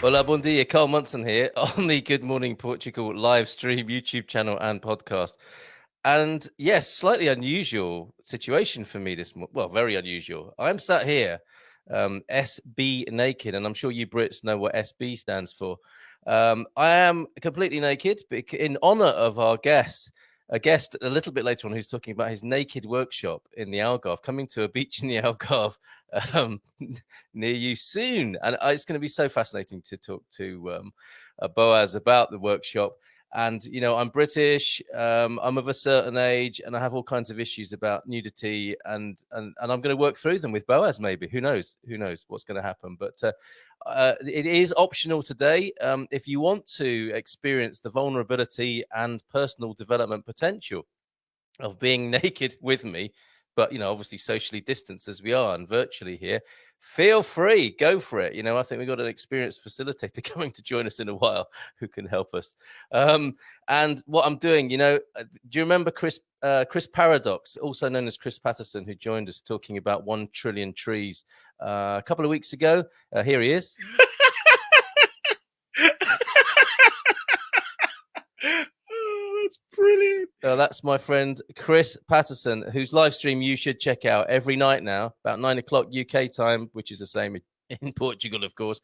Hola, bom dia. Carl Munson here on the Good Morning Portugal live stream, YouTube channel and podcast. And yes, slightly unusual situation for me this morning. Well, very unusual. I'm sat here, SB naked, and I'm sure you Brits know what SB stands for. I am completely naked in honor of our guest, a guest a little bit later on who's talking about his naked workshop in the Algarve, coming to a beach in the Algarve near you soon. And it's going to be so fascinating to talk to Boaz about the workshop. And, you know, I'm British, I'm of a certain age, and I have all kinds of issues about nudity, and I'm going to work through them with Boaz, maybe. Who knows what's going to happen. But it is optional today. If you want to experience the vulnerability and personal development potential of being naked with me, but, you know, obviously socially distanced as we are and virtually here, feel free, go for it. You know, I think we've got an experienced facilitator coming to join us in a while who can help us. And what I'm doing, you know, do you remember Chris Paradox, also known as Chris Patterson, who joined us talking about 1 trillion trees a couple of weeks ago? Here he is. That's brilliant. That's my friend Chris Patterson, whose live stream you should check out every night now, about 9 o'clock UK time, which is the same in Portugal, of course.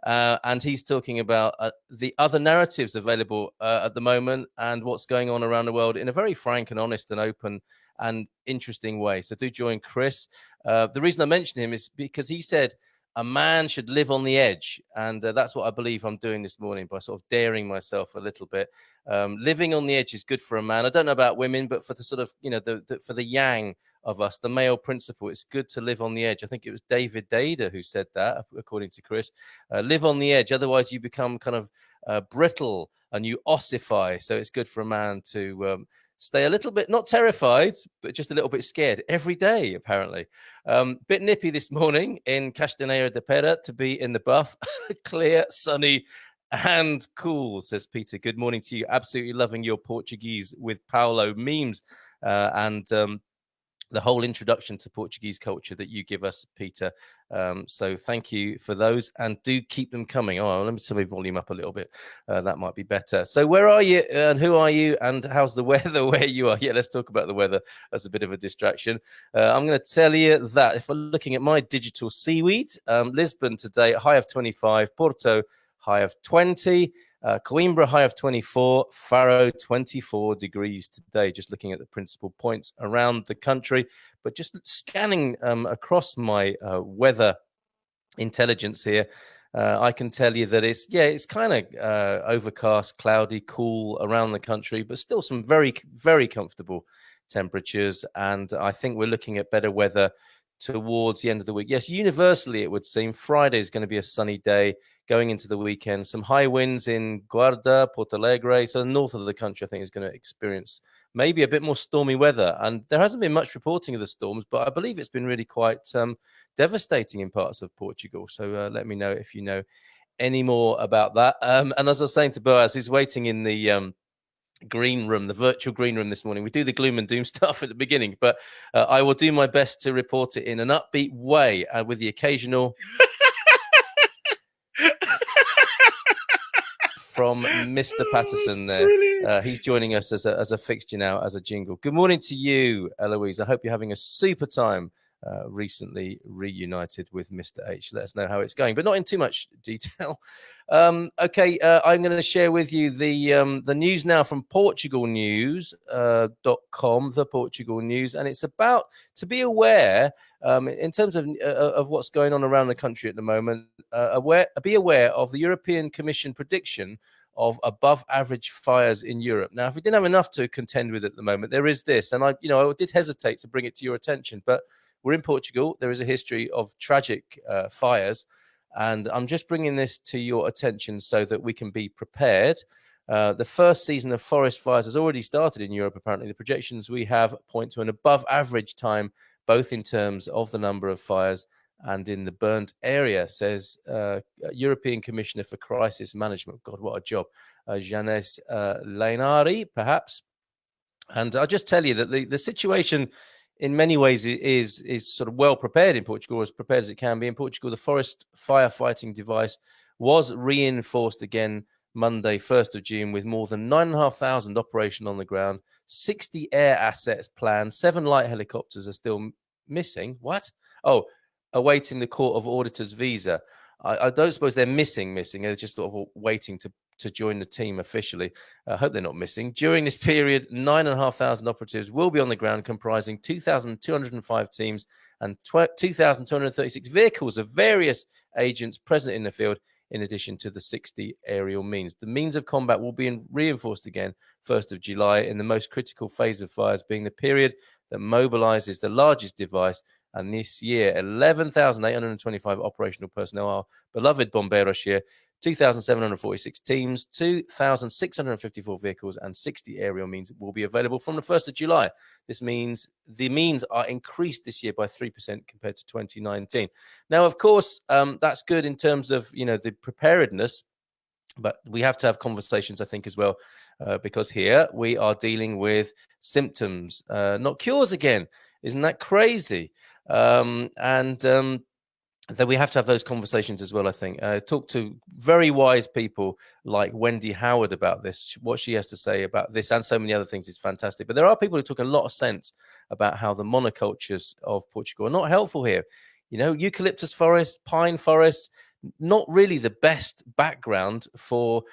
And he's talking about the other narratives available at the moment and what's going on around the world in a very frank and honest and open and interesting way. So do join Chris. The reason I mentioned him is because he said a man should live on the edge. And that's what I believe I'm doing this morning by sort of daring myself a little bit. Living on the edge is good for a man. I don't know about women, but for the sort of, you know, for the yang of us, the male principle, it's good to live on the edge. I think it was David Dada who said that, according to Chris. Live on the edge, otherwise you become kind of brittle and you ossify. So it's good for a man to stay a little bit, not terrified, but just a little bit scared every day, apparently. Bit nippy this morning in Castanheira de Pera to be in the buff. Clear, sunny, and cool, says Peter. Good morning to you. Absolutely loving your Portuguese with Paulo memes and the whole introduction to Portuguese culture that you give us, Peter. So thank you for those, and do keep them coming. Oh, let me turn my volume up a little bit. That might be better. So where are you and who are you and how's the weather where you are? Yeah, let's talk about the weather as a bit of a distraction. I'm going to tell you that if we're looking at my digital seaweed, Lisbon today, high of 25, Porto, high of 20, Coimbra high of 24, Faro 24 degrees today, just looking at the principal points around the country. But just scanning across my weather intelligence here, I can tell you that it's kind of overcast, cloudy, cool around the country, but still some very, very comfortable temperatures. And I think we're looking at better weather towards the end of the week. Yes, universally, it would seem Friday is going to be a sunny day going into the weekend. Some high winds in Guarda, Porto Alegre. So the north of the country, I think, is going to experience maybe a bit more stormy weather. And there hasn't been much reporting of the storms, but I believe it's been really quite devastating in parts of Portugal. So let me know if you know any more about that. And as I was saying to Boaz, who's waiting in the green room, the virtual green room this morning. We do the gloom and doom stuff at the beginning, but I will do my best to report it in an upbeat way with the occasional from Mr. Patterson there. He's joining us as a fixture now, as a jingle. Good morning to you, Eloise. I hope you're having a super time. Recently reunited with Mr. H. Let us know how it's going, but not in too much detail. Okay, I'm going to share with you the news now from PortugalNews.com, the Portugal News, and it's about to be aware in terms of what's going on around the country at the moment. Be aware of the European Commission prediction of above average fires in Europe. Now, if we didn't have enough to contend with at the moment, there is this, and I did hesitate to bring it to your attention, but we're in Portugal. There is a history of tragic fires, and I'm just bringing this to your attention so that we can be prepared. The first season of forest fires has already started in Europe, apparently. The projections we have point to an above average time, both in terms of the number of fires and in the burnt area, says European Commissioner for Crisis Management. God, what a job. Janez Leinari, perhaps. And I'll just tell you that the situation in many ways is sort of well prepared in Portugal, as prepared as it can be. In Portugal, the forest firefighting device was reinforced again Monday, 1st of June, with more than 9,500 operation on the ground, 60 air assets planned, 7 light helicopters are still missing. What? Oh, awaiting the Court of Auditors visa. I don't suppose they're missing. They're just sort of waiting to join the team officially. I hope they're not missing. During this period, 9,500 operatives will be on the ground, comprising 2,205 teams and 2,236 vehicles of various agents present in the field, in addition to the 60 aerial means. The means of combat will be reinforced again 1st of July in the most critical phase of fires, being the period that mobilizes the largest device. And this year, 11,825 operational personnel, our beloved Bomberos here, 2,746 teams, 2,654 vehicles, and 60 aerial means will be available from the 1st of July. This means the means are increased this year by 3% compared to 2019. Now, of course, that's good in terms of, the preparedness, but we have to have conversations, I think, as well, because here we are dealing with symptoms, not cures again. Isn't that crazy? Then we have to have those conversations as well, I think. Talk to very wise people like Wendy Howard about this. What she has to say about this and so many other things is fantastic. But there are people who took a lot of sense about how the monocultures of Portugal are not helpful here. Eucalyptus forests, pine forests, not really the best background for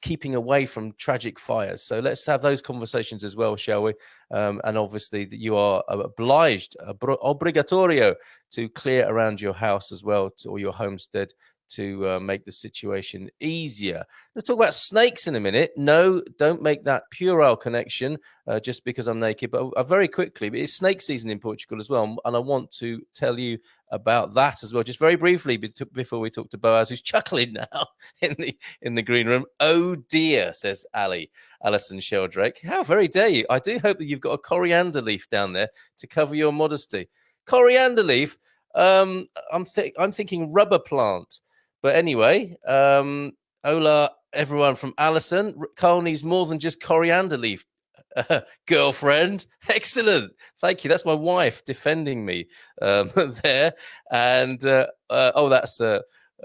keeping away from tragic fires. So let's have those conversations as well, shall we? And obviously that you are obliged, obligatorio, to clear around your house as well, or your homestead, to make the situation easier. Let's talk about snakes in a minute. No, don't make that puerile connection just because I'm naked. But very quickly, it's snake season in Portugal as well. And I want to tell you about that as well, just very briefly before we talk to Boaz, who's chuckling now in the green room. Oh dear, says Alison Sheldrake. How very dare you? I do hope that you've got a coriander leaf down there to cover your modesty. Coriander leaf. I'm thinking rubber plant. But anyway, hola everyone from Alison. Carl needs more than just coriander leaf. Girlfriend, excellent, thank you. That's my wife defending me there. And that's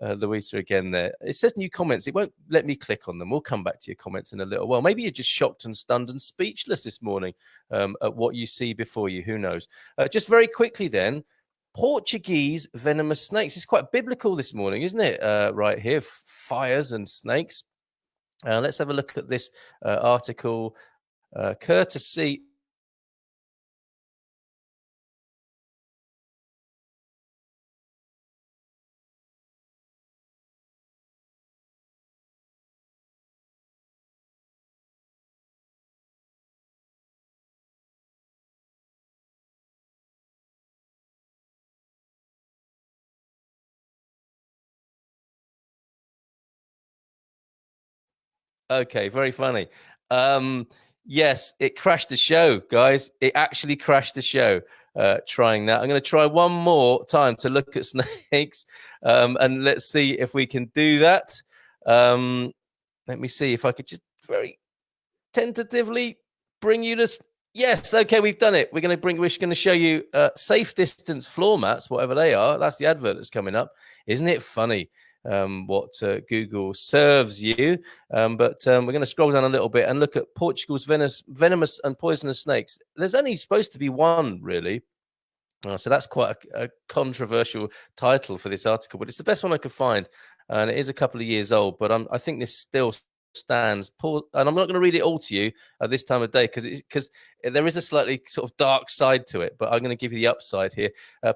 Louisa again there. It says new comments. It won't let me click on them. We'll come back to your comments in a little while. Maybe you're just shocked and stunned and speechless this morning at what you see before you. Who knows? Just very quickly then, Portuguese venomous snakes. It's quite biblical this morning, isn't it? Right here, fires and snakes. Let's have a look at this article. Courtesy Okay, very funny. Yes, it crashed the show, guys. It actually crashed the show. Trying that. I'm going to try one more time to look at snakes, and let's see if we can do that. Let me see if I could just very tentatively bring you to. Yes, okay, we've done it. We're going to show you safe distance floor mats, whatever they are. That's the advert that's coming up. Isn't it funny? What Google serves you. But we're going to scroll down a little bit and look at Portugal's venomous and poisonous snakes. There's only supposed to be one, really. So that's quite a controversial title for this article, but it's the best one I could find. And it is a couple of years old, but I think this still stands. And I'm not going to read it all to you at this time of day because there is a slightly sort of dark side to it, but I'm going to give you the upside here.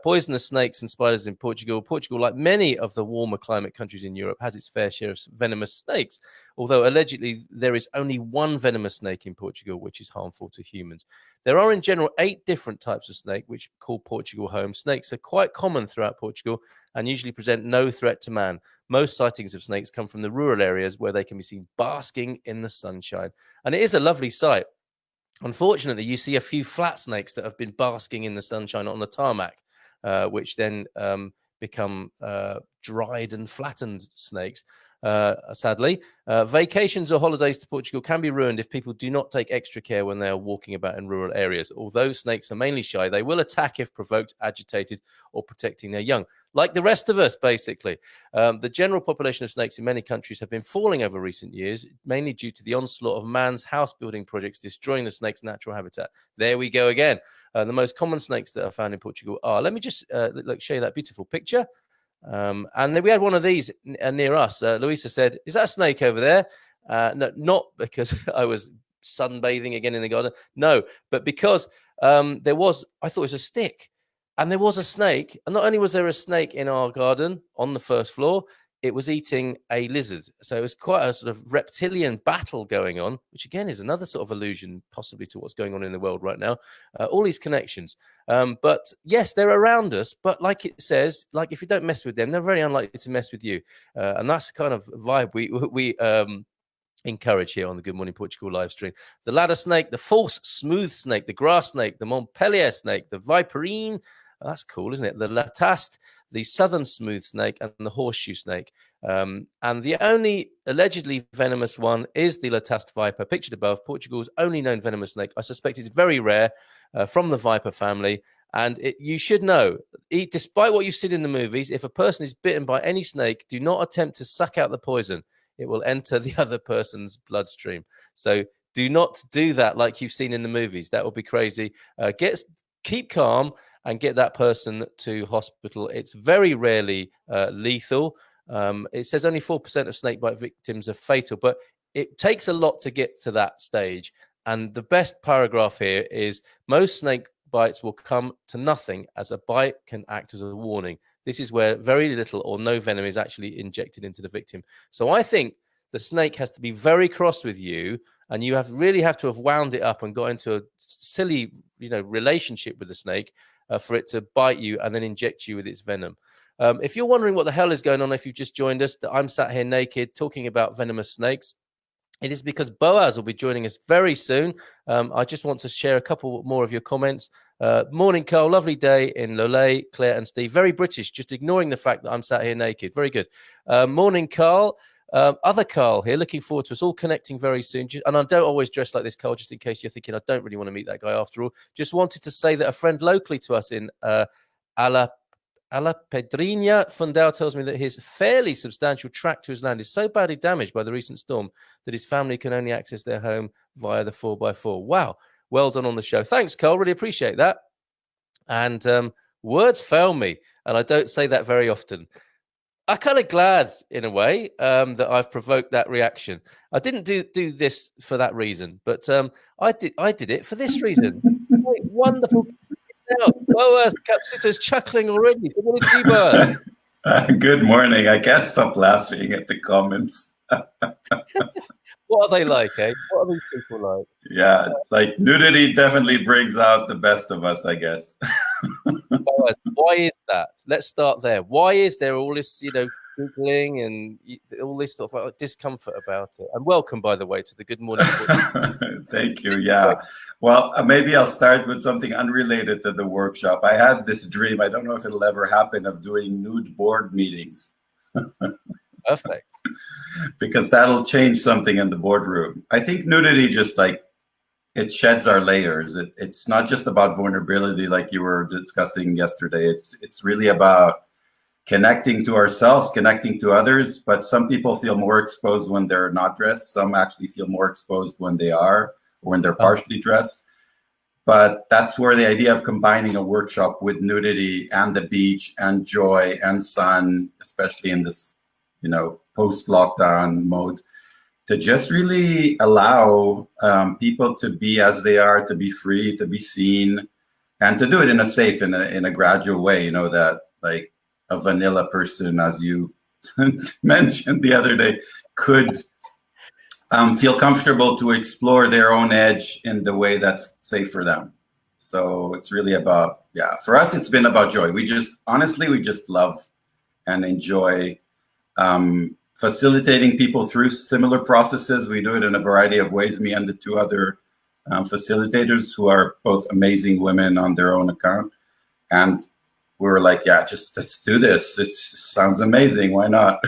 Poisonous snakes and spiders in Portugal. Portugal, like many of the warmer climate countries in Europe, has its fair share of venomous snakes, although allegedly there is only one venomous snake in Portugal which is harmful to humans. There are in general 8 different types of snake which call Portugal home. Snakes are quite common throughout Portugal and usually present no threat to man. Most sightings of snakes come from the rural areas where they can be seen basking in the sunshine. And it is a lovely sight. Unfortunately, you see a few flat snakes that have been basking in the sunshine on the tarmac, which then become dried and flattened snakes. sadly. Vacations or holidays to Portugal can be ruined if people do not take extra care when they are walking about in rural areas. Although snakes are mainly shy, they will attack if provoked, agitated, or protecting their young. Like the rest of us, basically. The general population of snakes in many countries have been falling over recent years, mainly due to the onslaught of man's house-building projects destroying the snake's natural habitat. There we go again. The most common snakes that are found in Portugal are, let me just show you that beautiful picture. And then we had one of these near us. Louisa said, "Is that a snake over there?" No, not because I was sunbathing again in the garden. No, but because I thought it was a stick. And there was a snake. And not only was there a snake in our garden on the first floor, it was eating a lizard. So it was quite a sort of reptilian battle going on, which again is another sort of allusion possibly to what's going on in the world right now. All these connections. But yes, they're around us. But like it says, like if you don't mess with them, they're very unlikely to mess with you. And that's the kind of vibe we encourage here on the Good Morning Portugal live stream. The ladder snake, the false smooth snake, the grass snake, the Montpellier snake, the viperine. Oh, that's cool, isn't it? The lataste, the southern smooth snake, and the horseshoe snake. And the only allegedly venomous one is the lataste viper, pictured above, Portugal's only known venomous snake. I suspect it's very rare, from the viper family. And you should know, despite what you've seen in the movies, if a person is bitten by any snake, do not attempt to suck out the poison. It will enter the other person's bloodstream. So do not do that like you've seen in the movies. That would be crazy. Keep calm and get that person to hospital. It's very rarely lethal. It says only 4% of snakebite victims are fatal, but it takes a lot to get to that stage. And the best paragraph here is most snake bites will come to nothing, as a bite can act as a warning. This is where very little or no venom is actually injected into the victim. So I think the snake has to be very cross with you, and you really have to have wound it up and got into a silly, relationship with the snake for it to bite you and then inject you with its venom. If you're wondering what the hell is going on, if you've just joined us, that I'm sat here naked talking about venomous snakes, it is because Boaz will be joining us very soon. I just want to share a couple more of your comments. Morning, Carl. Lovely day in Lollet, Claire and Steve. Very British, just ignoring the fact that I'm sat here naked. Very good. Morning, Carl. Other Carl here, looking forward to us all connecting very soon. And I don't always dress like this, Carl, just in case you're thinking I don't really want to meet that guy after all. Just wanted to say that a friend locally to us in Alla Pedrinha Fundal tells me that his fairly substantial tract to his land is so badly damaged by the recent storm that his family can only access their home via the 4x4. Wow. Well done on the show. Thanks, Carl. Really appreciate that. And words fail me, and I don't say that very often. I'm kind of glad, in a way, that I've provoked that reaction. I didn't do this for that reason, but I did it for this reason. Great, wonderful. Boaz Capsita's chuckling already. Good morning to you, Boaz. Good morning. I can't stop laughing at the comments. What are they like, eh? What are these people like? Yeah, like nudity definitely brings out the best of us, I guess. Why is that? Let's start there. Why is there all this, giggling and all this sort of discomfort about it? And welcome, by the way, to the Good Morning. Thank you. Yeah. Well, maybe I'll start with something unrelated to the workshop. I had this dream, I don't know if it'll ever happen, of doing nude board meetings. Perfect. Because that'll change something in the boardroom. I think nudity just it sheds our layers. It's not just about vulnerability like you were discussing yesterday. It's really about connecting to ourselves, connecting to others. But some people feel more exposed when they're not dressed. Some actually feel more exposed when they are, or when they're partially dressed. But that's where the idea of combining a workshop with nudity and the beach and joy and sun, especially in this, post-lockdown mode, to just really allow people to be as they are, to be free, to be seen, and to do it in a safe, in a gradual way, that like a vanilla person, as you mentioned the other day, could feel comfortable to explore their own edge in the way that's safe for them. So it's really about, for us, it's been about joy. We just love and enjoy facilitating people through similar processes. We do it in a variety of ways, me and the two other facilitators, who are both amazing women on their own account. And we were like, just let's do this. It sounds amazing. Why not?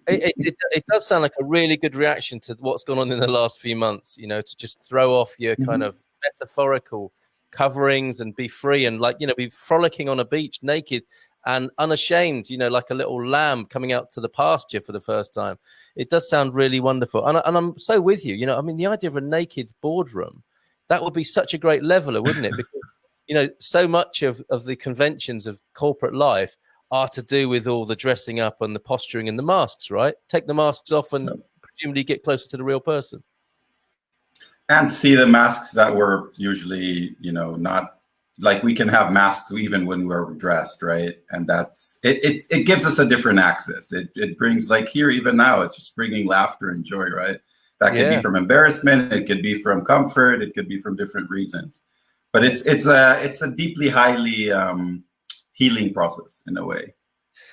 It does sound like a really good reaction to what's gone on in the last few months, you know, to just throw off your kind of metaphorical coverings and be free and, like, you know, be frolicking on a beach naked and unashamed, you know, like a little lamb coming out to the pasture for the first time. It does sound really wonderful. And I'm so with you. You know, I mean, the idea of a naked boardroom, that would be such a great leveler, wouldn't it? Because, you know, so much of the conventions of corporate life are to do with all the dressing up and the posturing and the masks, right? Take the masks off and presumably get closer to the real person. And see the masks that were usually, you know, not like, we can have masks even when we're dressed, right? And that's it. It gives us a different access. It brings, like here, even now, it's just bringing laughter and joy, right? That could be from embarrassment. It could be from comfort. It could be from different reasons. But it's a deeply, highly healing process in a way,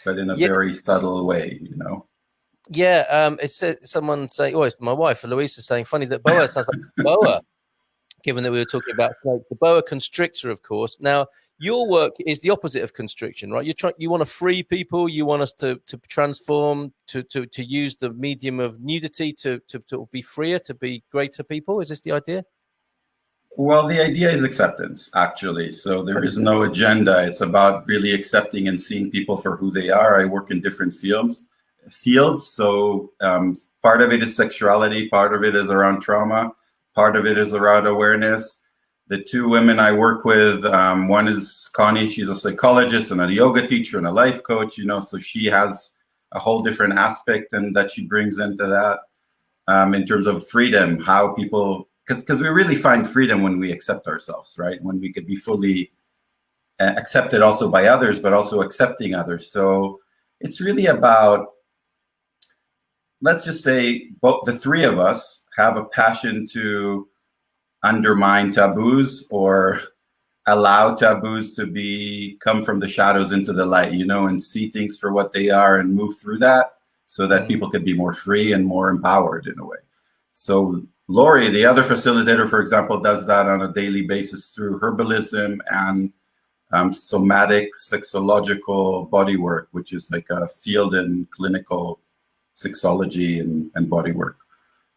but in a very subtle way, you know. Yeah, it's someone saying, oh, it's my wife, Louisa, saying, funny that boa sounds like boa, given that we were talking about snake. The boa constrictor, of course. Now, your work is the opposite of constriction, right? You want to free people. You want us to transform, to use the medium of nudity to be freer, to be greater people. Is this the idea? Well, the idea is acceptance, actually. So there is no agenda. It's about really accepting and seeing people for who they are. I work in different fields. So part of it is sexuality, part of it is around trauma, part of it is around awareness. The two women I work with, one is Connie. She's a psychologist and a yoga teacher and a life coach, you know, so she has a whole different aspect and that she brings into that in terms of freedom, how people, because we really find freedom when we accept ourselves, right? When we could be fully accepted also by others, but also accepting others. So it's really about, let's just say, both the three of us have a passion to undermine taboos or allow taboos to come from the shadows into the light, you know, and see things for what they are and move through that so that people could be more free and more empowered in a way. So Lori, the other facilitator, for example, does that on a daily basis through herbalism and somatic sexological body work, which is like a field in clinical sexology and body work.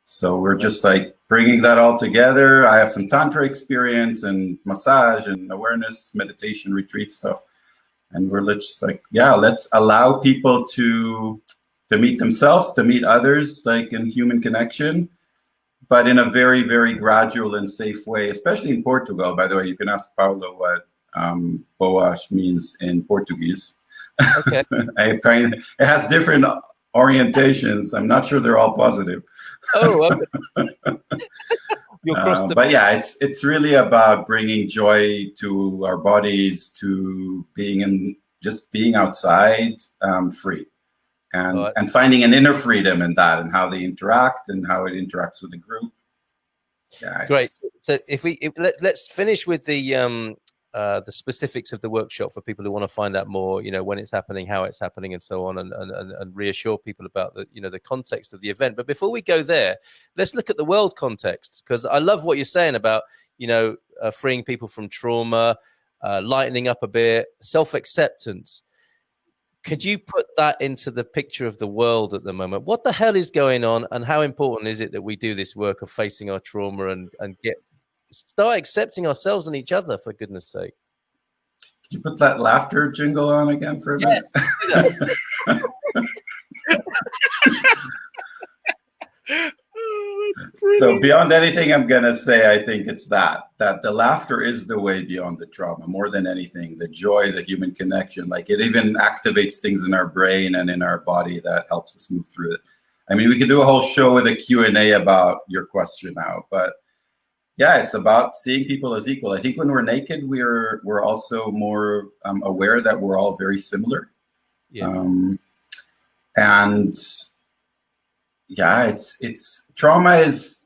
So we're just like bringing that all together. I have some tantra experience and massage and awareness, meditation, retreat stuff. And we're just like, yeah, let's allow people to meet themselves, to meet others, like in human connection, but in a very, very gradual and safe way, especially in Portugal. By the way, you can ask Paulo what boa means in Portuguese. Okay. It has different orientations. I'm not sure they're all positive. Oh, okay. But yeah, it's really about bringing joy to our bodies, to just being outside, free, and finding an inner freedom in that, and how they interact and how it interacts with the group. Yeah, great. So let's finish with the specifics of the workshop for people who want to find out more, you know, when it's happening, how it's happening, and so on, and reassure people about the, you know, the context of the event. But before we go there, let's look at the world context, because I love what you're saying about, you know, freeing people from trauma, lightening up a bit, self-acceptance. Could you put that into the picture of the world at the moment? What the hell is going on, and how important is it that we do this work of facing our trauma and start accepting ourselves and each other, for goodness sake? Could you put that laughter jingle on again for a minute? So beyond anything I'm going to say, I think it's that the laughter is the way beyond the trauma, more than anything. The joy, the human connection, like it even activates things in our brain and in our body that helps us move through it. I mean, we could do a whole show with a Q&A about your question now, but yeah, it's about seeing people as equal. I think when we're naked, we're also more aware that we're all very similar. Yeah. And yeah, it's trauma is,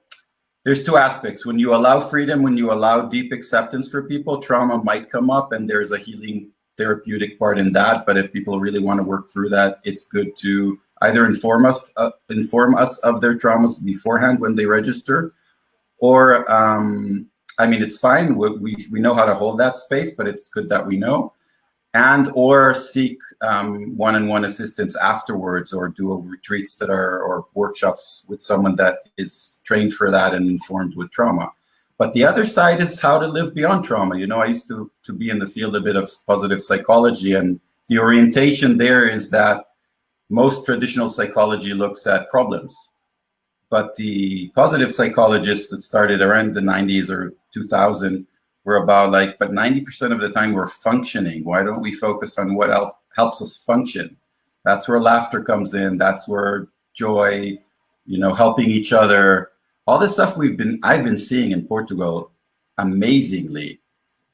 there's two aspects. When you allow freedom, when you allow deep acceptance for people, trauma might come up, and there's a healing therapeutic part in that. But if people really want to work through that, it's good to either inform us of their traumas beforehand when they register, or I mean, it's fine. We know how to hold that space, but it's good that we know. and or seek one-on-one assistance afterwards, or do retreats that are, or workshops with someone that is trained for that and informed with trauma. But the other side is how to live beyond trauma. You know, I used to be in the field a bit of positive psychology, and the orientation there is that most traditional psychology looks at problems. But the positive psychologists that started around the 90s or 2000 were about like, but 90% of the time we're functioning. Why don't we focus on what helps us function? That's where laughter comes in. That's where joy, you know, helping each other. All this stuff I've been seeing in Portugal amazingly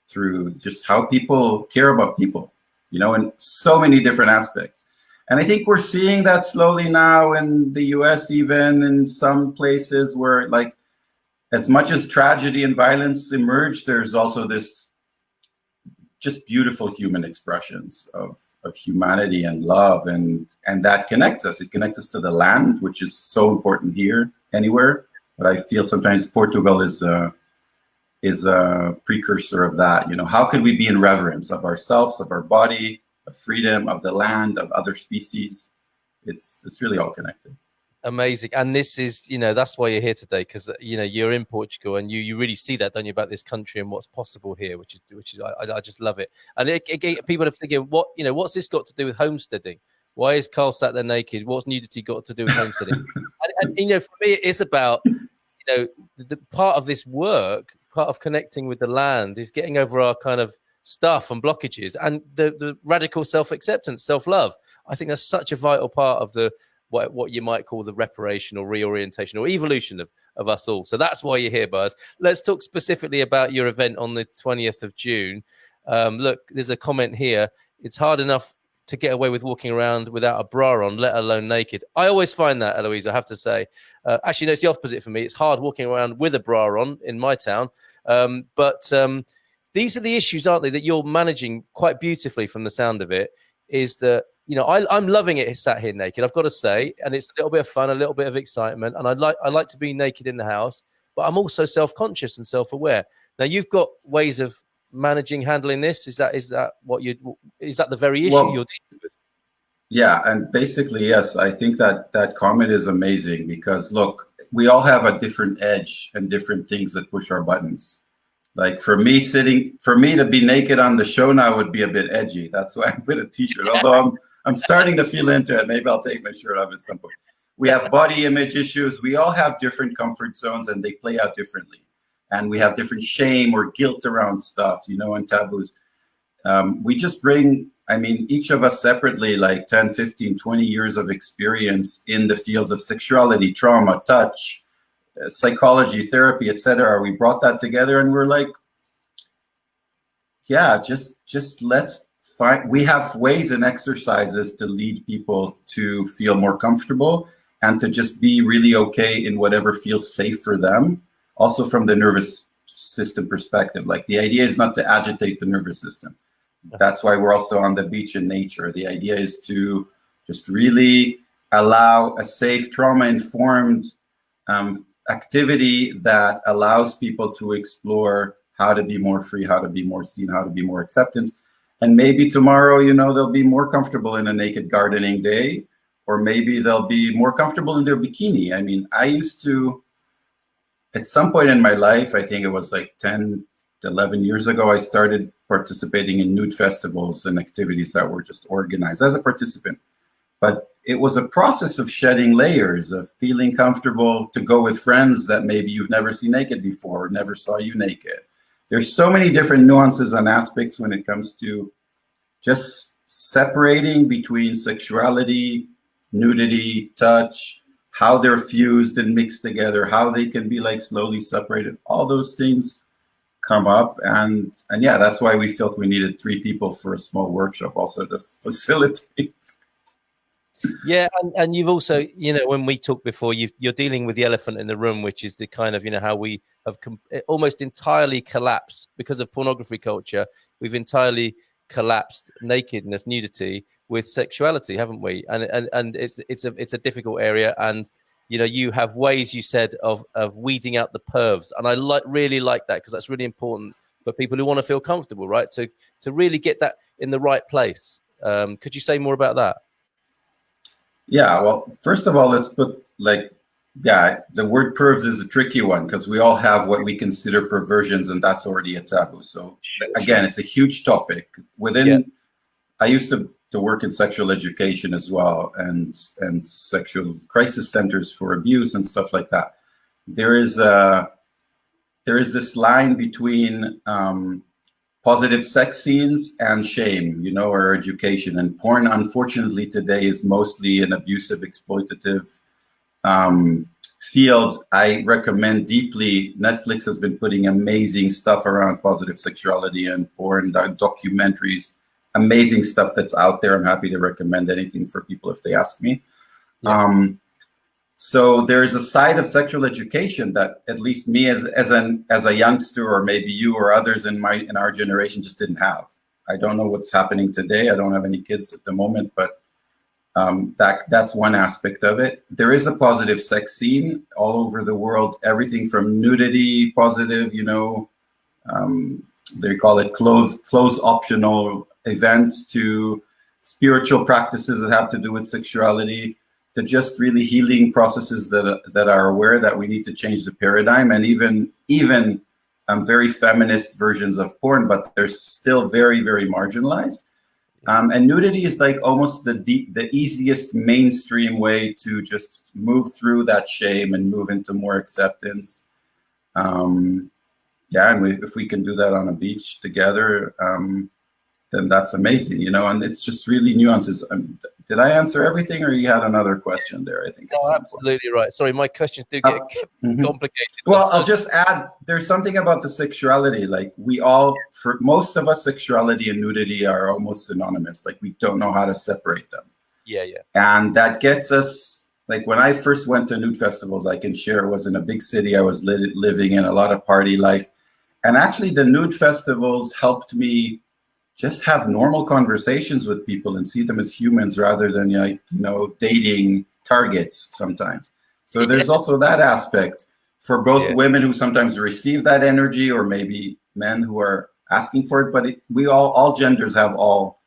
through just how people care about people, you know, in so many different aspects. And I think we're seeing that slowly now in the US, even in some places where, like, as much as tragedy and violence emerge, there's also this just beautiful human expressions of humanity and love, and that connects us. It connects us to the land, which is so important here, anywhere. But I feel sometimes Portugal is a precursor of that. You know, how could we be in reverence of ourselves, of our body, of freedom, of the land, of other species? It's really all connected. Amazing. And this is, you know, that's why you're here today, because, you know, you're in Portugal and you really see that, don't you, about this country and what's possible here, which is I just love it. And people are thinking, what's this got to do with homesteading? Why is Carl sat there naked? What's nudity got to do with homesteading? and you know, for me, it's about, you know, the part of this work, part of connecting with the land is getting over our kind of stuff and blockages, and the radical self-acceptance, self-love. I think that's such a vital part of the what you might call the reparation or reorientation or evolution of us all. So that's why you're here, Buzz. Let's talk specifically about your event on the 20th of June. Look, there's a comment here. It's hard enough to get away with walking around without a bra on, let alone naked. I always find that, Eloise, I have to say. Actually, no, it's the opposite for me. It's hard walking around with a bra on in my town. But these are the issues, aren't they, that you're managing quite beautifully from the sound of it, is that, you know, I'm loving it sat here naked, I've got to say, and it's a little bit of fun, a little bit of excitement, and I like to be naked in the house, but I'm also self-conscious and self-aware. Now, you've got ways of handling this. Is that the very issue you're dealing with? Yeah, and basically, yes, I think that comment is amazing, because look, we all have a different edge and different things that push our buttons. Like for me to be naked on the show now would be a bit edgy. That's why I put a t-shirt, although I'm starting to feel into it. Maybe I'll take my shirt off at some point. We have body image issues. We all have different comfort zones, and they play out differently. And we have different shame or guilt around stuff, you know, and taboos. We just bring, I mean, each of us separately, like 10, 15, 20 years of experience in the fields of sexuality, trauma, touch, psychology, therapy, etc. We brought that together, and we're like, yeah, just let's find, we have ways and exercises to lead people to feel more comfortable and to just be really okay in whatever feels safe for them. Also from the nervous system perspective, like the idea is not to agitate the nervous system. That's why we're also on the beach in nature. The idea is to just really allow a safe, trauma-informed activity that allows people to explore how to be more free, how to be more seen, how to be more acceptance. And maybe tomorrow, you know, they'll be more comfortable in a naked gardening day, or maybe they'll be more comfortable in their bikini. I mean, I used to, at some point in my life, I think it was like 10 to 11 years ago, I started participating in nude festivals and activities that were just organized as a participant. But it was a process of shedding layers, of feeling comfortable to go with friends that maybe you've never seen naked before, or never saw you naked. There's so many different nuances and aspects when it comes to just separating between sexuality, nudity, touch, how they're fused and mixed together, how they can be like slowly separated. All those things come up, and yeah, that's why we felt we needed 3 people for a small workshop also to facilitate. Yeah, and you've also, you know, when we talked before, you're dealing with the elephant in the room, which is the kind of, you know, how we have almost entirely collapsed because of pornography culture. We've entirely collapsed nakedness, nudity with sexuality, haven't we? And it's a difficult area, and you know, you have ways, you said, of weeding out the pervs, and I really like that, because that's really important for people who want to feel comfortable, right? To really get that in the right place. Could you say more about that? Yeah, well, first of all, let's put the word pervs is a tricky one because we all have what we consider perversions, and that's already a taboo. So again, it's a huge topic. I used to work in sexual education as well, and sexual crisis centers for abuse and stuff like that. There is this line between positive sex scenes and shame, or education. And porn, unfortunately, today is mostly an abusive, exploitative field. I recommend deeply. Netflix has been putting amazing stuff around positive sexuality and porn, documentaries, amazing stuff that's out there. I'm happy to recommend anything for people if they ask me. Yeah. So there's a side of sexual education that at least me as a youngster, or maybe you or others in our generation, just didn't have. I don't know what's happening today. I don't have any kids at the moment, but that's one aspect of it. There is a positive sex scene all over the world. Everything from nudity, positive, they call it clothes optional events, to spiritual practices that have to do with sexuality, to just really healing processes that are aware that we need to change the paradigm, and even very feminist versions of porn, but they're still very, very marginalized. And nudity is like almost the easiest mainstream way to just move through that shame and move into more acceptance. And if we can do that on a beach together, then that's amazing, and it's just really nuances. Did I answer everything, or you had another question there? I think. Oh, absolutely right. Sorry, my questions do get complicated. Well, I'll just add, there's something about the sexuality. Like for most of us, sexuality and nudity are almost synonymous. Like we don't know how to separate them. Yeah. And that gets us, like when I first went to nude festivals, I can share, it was in a big city. I was living in a lot of party life. And actually the nude festivals helped me just have normal conversations with people and see them as humans rather than dating targets sometimes. So there's also that aspect for both women who sometimes receive that energy, or maybe men who are asking for it. But we all genders have all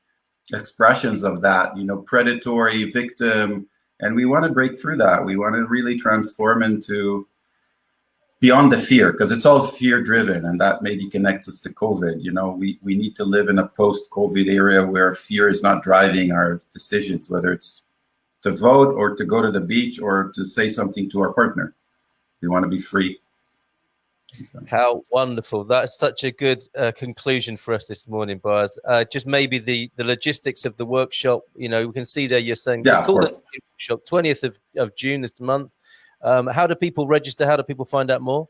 expressions of that, predatory, victim, and we want to break through that. We want to really transform into beyond the fear, because it's all fear driven, and that maybe connects us to COVID. We need to live in a post-COVID area where fear is not driving our decisions, whether it's to vote or to go to the beach or to say something to our partner. We want to be free. How wonderful. That's such a good conclusion for us this morning, Boaz. Just maybe the logistics of the workshop, we can see there you're saying it's called the workshop, 20th of June this month. How do people register? How do people find out more?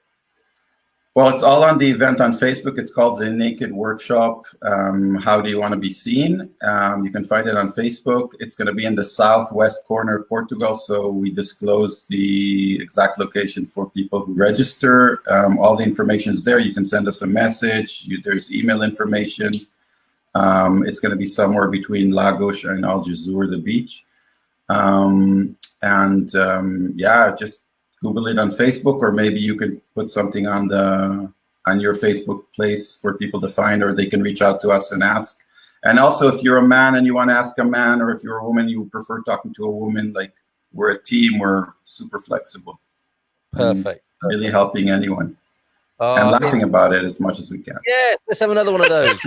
Well, it's all on the event on Facebook. It's called The Naked Workshop. How do you want to be seen? You can find it on Facebook. It's going to be in the southwest corner of Portugal. So we disclose the exact location for people who register. All the information is there. You can send us a message. There's email information. It's going to be somewhere between Lagos and Algesur, the beach. Just Google it on Facebook, or maybe you could put something on your Facebook place for people to find, or they can reach out to us and ask. And also, if you're a man and you want to ask a man, or if you're a woman, you prefer talking to a woman, like we're a team, we're super flexible. Perfect. Really helping anyone. And laughing about it as much as we can. Yes, let's have another one of those.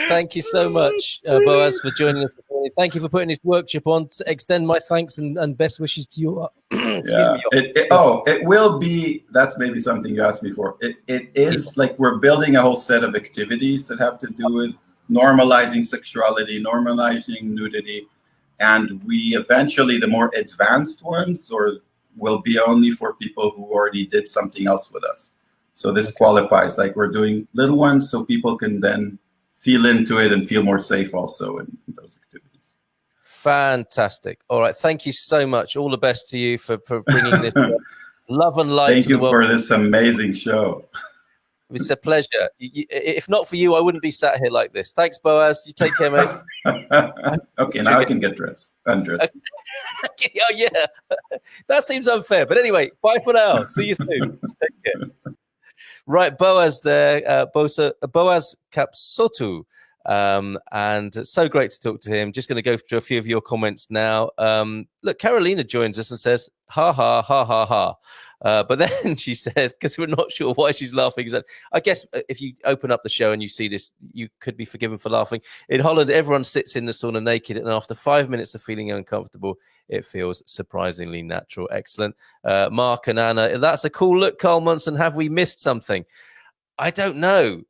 Thank you so much, Boaz, for joining us this morning. Thank you for putting this workshop on. To extend my thanks and best wishes to you. It will be, that's maybe something you asked me for. It is like we're building a whole set of activities that have to do with normalizing sexuality, normalizing nudity. And we eventually, the more advanced ones, will be only for people who already did something else with us. So this qualifies, like we're doing little ones so people can then feel into it and feel more safe also in those activities. Fantastic. All right. Thank you so much. All the best to you for bringing this love and light Thank to the world. you for this amazing show. It's a pleasure. If not for you, I wouldn't be sat here like this. Thanks, Boaz. You take care, mate. Okay, now I can get undressed. Oh, yeah. That seems unfair. But anyway, bye for now. See you soon. Take care. Right, Boaz there. Boaz Capsotu. And so great to talk to him. Just going to go through a few of your comments now. Look, Carolina joins us and says, ha, ha, ha, ha, ha. But then she says, because we're not sure why she's laughing. I guess if you open up the show and you see this, you could be forgiven for laughing. In Holland, everyone sits in the sauna naked, and after 5 minutes of feeling uncomfortable, it feels surprisingly natural. Excellent. Mark and Anna, that's a cool look, Carl Munson. Have we missed something? I don't know.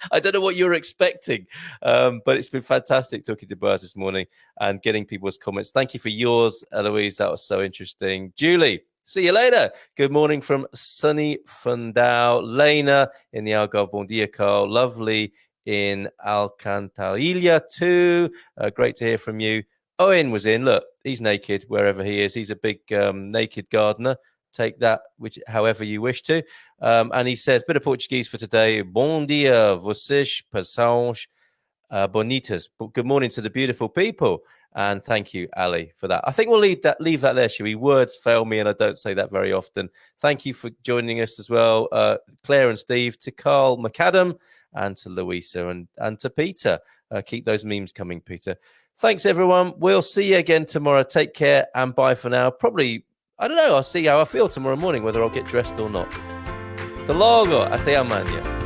I don't know what you're expecting, but it's been fantastic talking to Boaz this morning and getting people's comments. Thank you for yours, Eloise. That was so interesting. Julie, see you later. Good morning from sunny Fundao. Lena in the Algarve. Bon dia, Carl. Lovely in Alcantarilla too. Great to hear from you. Owen was in. Look, he's naked wherever he is. He's a big naked gardener. Take that however you wish to. And he says, bit of Portuguese for today. Bom dia, vocês passões bonitas. Good morning to the beautiful people. And thank you, Ali, for that. I think we'll leave that there, shall we? Words fail me, and I don't say that very often. Thank you for joining us as well, Claire and Steve, to Carl McAdam, and to Louisa, and to Peter. Keep those memes coming, Peter. Thanks, everyone. We'll see you again tomorrow. Take care, and bye for now. Probably, I don't know. I'll see how I feel tomorrow morning, whether I'll get dressed or not. Hasta luego. Até amanhã.